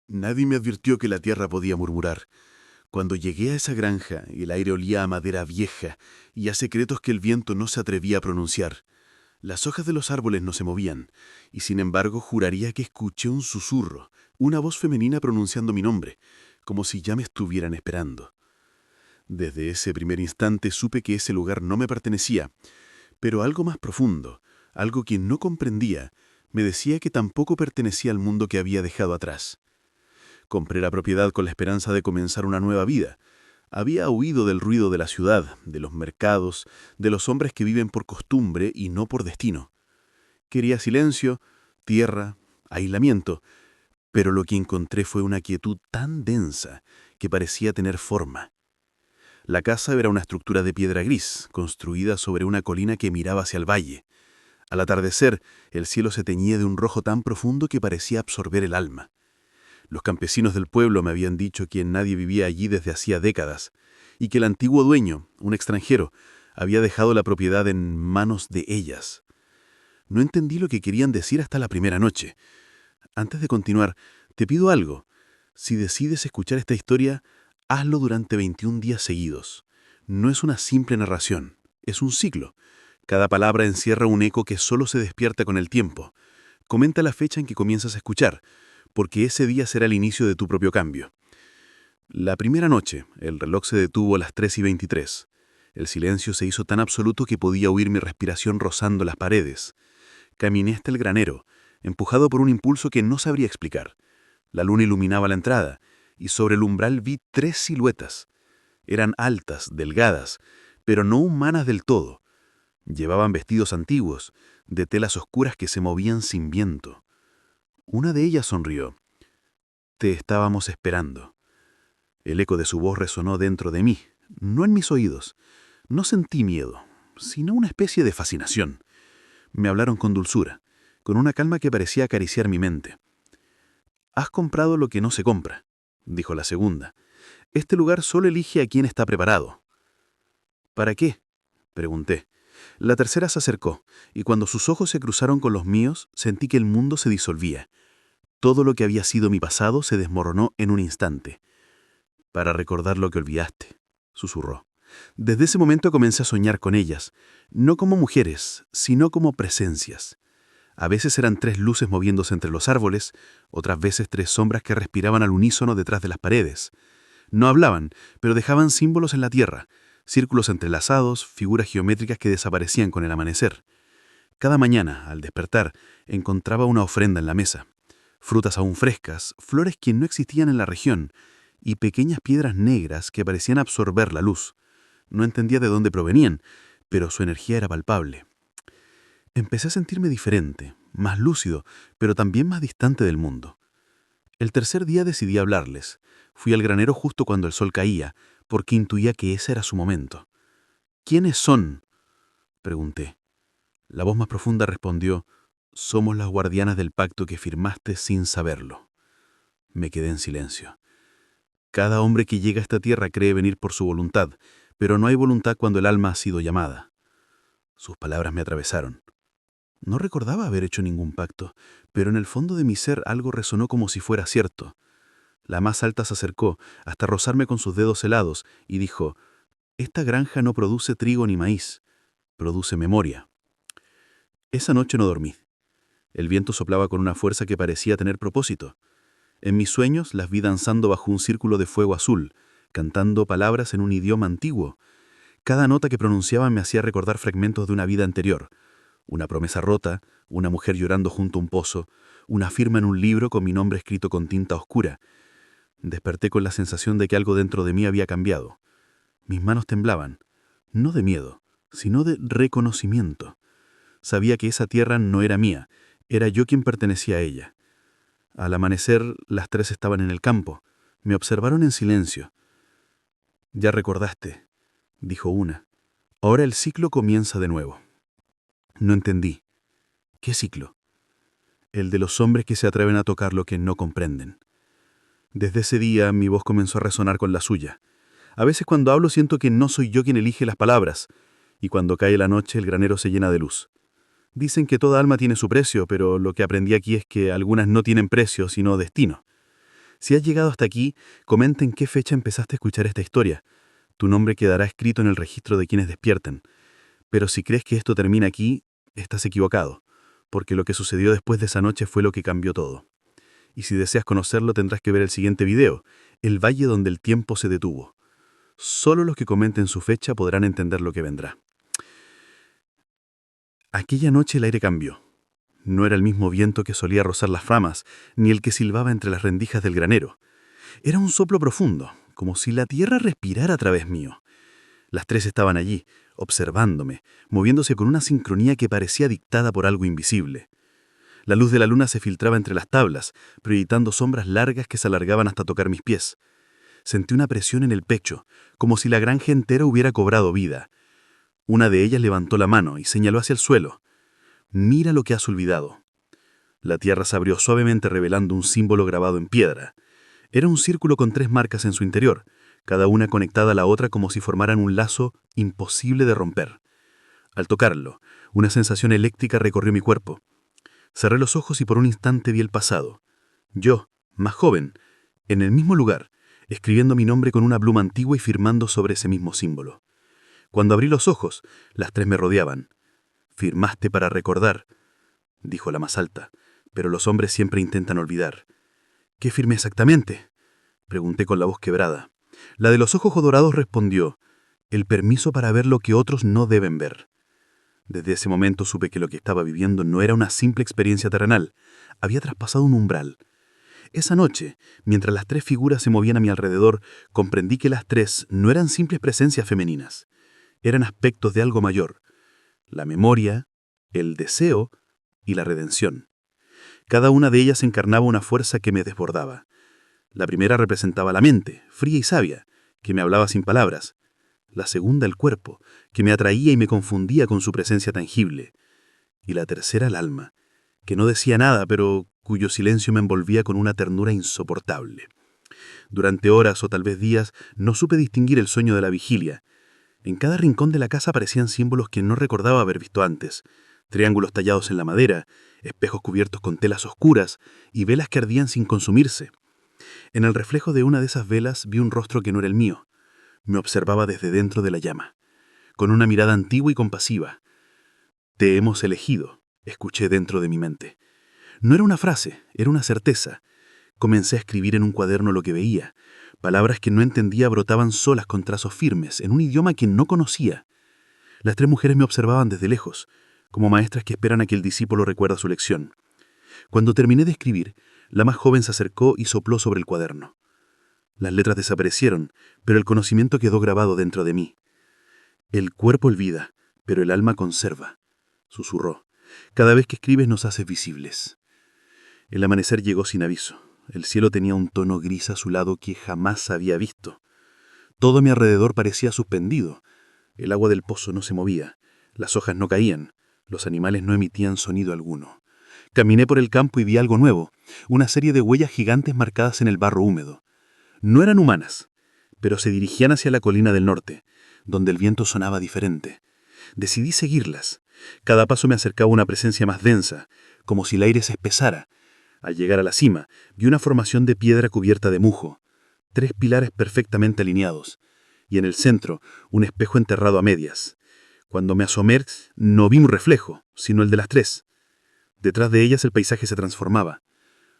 Nadie me advirtió que la tierra podía murmurar. Cuando llegué a esa granja, el aire olía a madera vieja y a secretos que el viento no se atrevía a pronunciar. Las hojas de los árboles no se movían, y sin embargo juraría que escuché un susurro, una voz femenina pronunciando mi nombre, como si ya me estuvieran esperando. Desde ese primer instante supe que ese lugar no me pertenecía, pero algo más profundo, algo que no comprendía, me decía que tampoco pertenecía al mundo que había dejado atrás. Compré la propiedad con la esperanza de comenzar una nueva vida. Había huido del ruido de la ciudad, de los mercados, de los hombres que viven por costumbre y no por destino. Quería silencio, tierra, aislamiento, pero lo que encontré fue una quietud tan densa que parecía tener forma. La casa era una estructura de piedra gris, construida sobre una colina que miraba hacia el valle. Al atardecer, el cielo se teñía de un rojo tan profundo que parecía absorber el alma. Los campesinos del pueblo me habían dicho que nadie vivía allí desde hacía décadas, y que el antiguo dueño, un extranjero, había dejado la propiedad en manos de ellas. No entendí lo que querían decir hasta la primera noche. Antes de continuar, te pido algo. Si decides escuchar esta historia, hazlo durante 21 días seguidos. No es una simple narración, es un ciclo. Cada palabra encierra un eco que solo se despierta con el tiempo. Comenta la fecha en que comienzas a escuchar, porque ese día será el inicio de tu propio cambio. La primera noche, el reloj se detuvo a las 3:23. El silencio se hizo tan absoluto que podía oír mi respiración rozando las paredes. Caminé hasta el granero, empujado por un impulso que no sabría explicar. La luna iluminaba la entrada, y sobre el umbral vi 3 siluetas. Eran altas, delgadas, pero no humanas del todo. Llevaban vestidos antiguos, de telas oscuras que se movían sin viento. Una de ellas sonrió. Te estábamos esperando. El eco de su voz resonó dentro de mí, no en mis oídos. No sentí miedo, sino una especie de fascinación. Me hablaron con dulzura, con una calma que parecía acariciar mi mente. «Has comprado lo que no se compra», dijo la segunda. «Este lugar solo elige a quien está preparado». «¿Para qué?», pregunté. La tercera se acercó, y cuando sus ojos se cruzaron con los míos, sentí que el mundo se disolvía. Todo lo que había sido mi pasado se desmoronó en un instante. «Para recordar lo que olvidaste», susurró. Desde ese momento comencé a soñar con ellas, no como mujeres, sino como presencias. A veces eran 3 luces moviéndose entre los árboles, otras veces 3 sombras que respiraban al unísono detrás de las paredes. No hablaban, pero dejaban símbolos en la tierra, círculos entrelazados, figuras geométricas que desaparecían con el amanecer. Cada mañana, al despertar, encontraba una ofrenda en la mesa. Frutas aún frescas, flores que no existían en la región, y pequeñas piedras negras que parecían absorber la luz. No entendía de dónde provenían, pero su energía era palpable. Empecé a sentirme diferente, más lúcido, pero también más distante del mundo. El tercer día decidí hablarles. Fui al granero justo cuando el sol caía, porque intuía que ese era su momento. «¿Quiénes son?», pregunté. La voz más profunda respondió: «Somos las guardianas del pacto que firmaste sin saberlo». Me quedé en silencio. Cada hombre que llega a esta tierra cree venir por su voluntad, pero no hay voluntad cuando el alma ha sido llamada. Sus palabras me atravesaron. No recordaba haber hecho ningún pacto, pero en el fondo de mi ser algo resonó como si fuera cierto. La más alta se acercó, hasta rozarme con sus dedos helados, y dijo: «Esta granja no produce trigo ni maíz, produce memoria». Esa noche no dormí. El viento soplaba con una fuerza que parecía tener propósito. En mis sueños las vi danzando bajo un círculo de fuego azul, cantando palabras en un idioma antiguo. Cada nota que pronunciaban me hacía recordar fragmentos de una vida anterior. Una promesa rota, una mujer llorando junto a un pozo, una firma en un libro con mi nombre escrito con tinta oscura. Desperté con la sensación de que algo dentro de mí había cambiado. Mis manos temblaban, no de miedo, sino de reconocimiento. Sabía que esa tierra no era mía, era yo quien pertenecía a ella. Al amanecer, las 3 estaban en el campo. Me observaron en silencio. «Ya recordaste», dijo una. «Ahora el ciclo comienza de nuevo». No entendí. ¿Qué ciclo? El de los hombres que se atreven a tocar lo que no comprenden. Desde ese día mi voz comenzó a resonar con la suya. A veces cuando hablo siento que no soy yo quien elige las palabras, y cuando cae la noche el granero se llena de luz. Dicen que toda alma tiene su precio, pero lo que aprendí aquí es que algunas no tienen precio, sino destino. Si has llegado hasta aquí, comenta en qué fecha empezaste a escuchar esta historia. Tu nombre quedará escrito en el registro de quienes despierten. Pero si crees que esto termina aquí, estás equivocado, porque lo que sucedió después de esa noche fue lo que cambió todo. Y si deseas conocerlo, tendrás que ver el siguiente video, El valle donde el tiempo se detuvo. Solo los que comenten su fecha podrán entender lo que vendrá. Aquella noche el aire cambió. No era el mismo viento que solía rozar las ramas, ni el que silbaba entre las rendijas del granero. Era un soplo profundo, como si la tierra respirara a través mío. Las tres estaban allí, observándome, moviéndose con una sincronía que parecía dictada por algo invisible. La luz de la luna se filtraba entre las tablas, proyectando sombras largas que se alargaban hasta tocar mis pies. Sentí una presión en el pecho, como si la granja entera hubiera cobrado vida. Una de ellas levantó la mano y señaló hacia el suelo. «Mira lo que has olvidado». La tierra se abrió suavemente revelando un símbolo grabado en piedra. Era un círculo con 3 marcas en su interior, cada una conectada a la otra como si formaran un lazo imposible de romper. Al tocarlo, una sensación eléctrica recorrió mi cuerpo. Cerré los ojos y por un instante vi el pasado. Yo, más joven, en el mismo lugar, escribiendo mi nombre con una pluma antigua y firmando sobre ese mismo símbolo. Cuando abrí los ojos, las 3 me rodeaban. «Firmaste para recordar», dijo la más alta, pero los hombres siempre intentan olvidar. «¿Qué firmé exactamente?», pregunté con la voz quebrada. La de los ojos dorados respondió: «El permiso para ver lo que otros no deben ver». Desde ese momento supe que lo que estaba viviendo no era una simple experiencia terrenal, había traspasado un umbral. Esa noche, mientras las 3 figuras se movían a mi alrededor, comprendí que las 3 no eran simples presencias femeninas, eran aspectos de algo mayor: la memoria, el deseo y la redención. Cada una de ellas encarnaba una fuerza que me desbordaba. La primera representaba la mente, fría y sabia, que me hablaba sin palabras. La segunda, el cuerpo, que me atraía y me confundía con su presencia tangible. Y la tercera, el alma, que no decía nada, pero cuyo silencio me envolvía con una ternura insoportable. Durante horas o tal vez días no supe distinguir el sueño de la vigilia. En cada rincón de la casa aparecían símbolos que no recordaba haber visto antes: triángulos tallados en la madera, espejos cubiertos con telas oscuras y velas que ardían sin consumirse. En el reflejo de una de esas velas vi un rostro que no era el mío. Me observaba desde dentro de la llama, con una mirada antigua y compasiva. «Te hemos elegido», escuché dentro de mi mente. No era una frase, era una certeza. Comencé a escribir en un cuaderno lo que veía. Palabras que no entendía brotaban solas con trazos firmes, en un idioma que no conocía. Las 3 mujeres me observaban desde lejos, como maestras que esperan a que el discípulo recuerda su lección. Cuando terminé de escribir, la más joven se acercó y sopló sobre el cuaderno. Las letras desaparecieron, pero el conocimiento quedó grabado dentro de mí. «El cuerpo olvida, pero el alma conserva», susurró. «Cada vez que escribes nos haces visibles». El amanecer llegó sin aviso. El cielo tenía un tono gris azulado que jamás había visto. Todo a mi alrededor parecía suspendido. El agua del pozo no se movía, las hojas no caían, los animales no emitían sonido alguno. Caminé por el campo y vi algo nuevo, una serie de huellas gigantes marcadas en el barro húmedo. No eran humanas, pero se dirigían hacia la colina del norte, donde el viento sonaba diferente. Decidí seguirlas. Cada paso me acercaba a una presencia más densa, como si el aire se espesara. Al llegar a la cima, vi una formación de piedra cubierta de musgo, 3 pilares perfectamente alineados, y en el centro un espejo enterrado a medias. Cuando me asomé, no vi un reflejo, sino el de las 3. Detrás de ellas el paisaje se transformaba.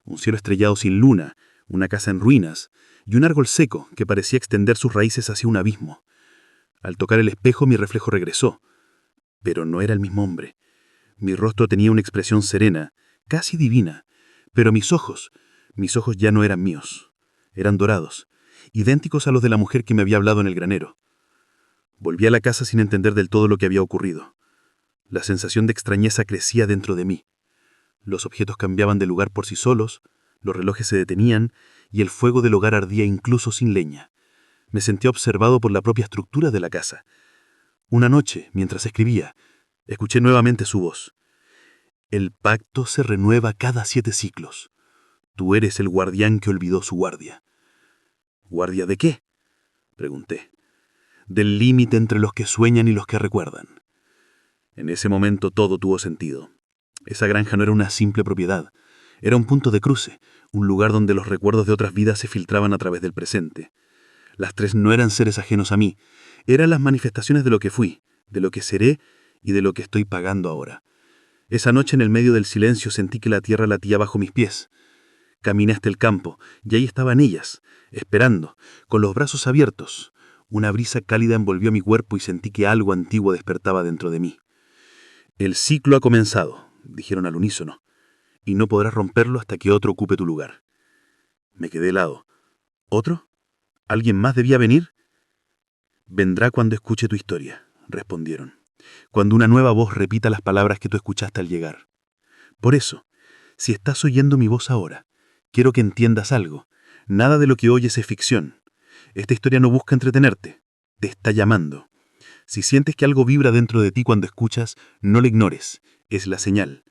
Un cielo estrellado sin luna, una casa en ruinas, y un árbol seco que parecía extender sus raíces hacia un abismo. Al tocar el espejo mi reflejo regresó, pero no era el mismo hombre. Mi rostro tenía una expresión serena, casi divina, pero mis ojos ya no eran míos, eran dorados, idénticos a los de la mujer que me había hablado en el granero. Volví a la casa sin entender del todo lo que había ocurrido. La sensación de extrañeza crecía dentro de mí. Los objetos cambiaban de lugar por sí solos, los relojes se detenían y el fuego del hogar ardía incluso sin leña. Me sentía observado por la propia estructura de la casa. Una noche, mientras escribía, escuché nuevamente su voz. «El pacto se renueva cada 7 ciclos. Tú eres el guardián que olvidó su guardia». «¿Guardia de qué?», pregunté. «Del límite entre los que sueñan y los que recuerdan». En ese momento todo tuvo sentido. Esa granja no era una simple propiedad, Era un punto de cruce, un lugar donde los recuerdos de otras vidas se filtraban a través del presente. Las tres no eran seres ajenos a mí, eran las manifestaciones de lo que fui, de lo que seré y de lo que estoy pagando ahora. Esa noche en el medio del silencio sentí que la tierra latía bajo mis pies. Caminé hasta el campo, y ahí estaban ellas, esperando, con los brazos abiertos. Una brisa cálida envolvió mi cuerpo y sentí que algo antiguo despertaba dentro de mí. «El ciclo ha comenzado», dijeron al unísono, «y no podrás romperlo hasta que otro ocupe tu lugar». Me quedé helado. ¿Otro? ¿Alguien más debía venir? «Vendrá cuando escuche tu historia», respondieron. «Cuando una nueva voz repita las palabras que tú escuchaste al llegar. Por eso, si estás oyendo mi voz ahora, quiero que entiendas algo. Nada de lo que oyes es ficción. Esta historia no busca entretenerte. Te está llamando. Si sientes que algo vibra dentro de ti cuando escuchas, no lo ignores. Es la señal.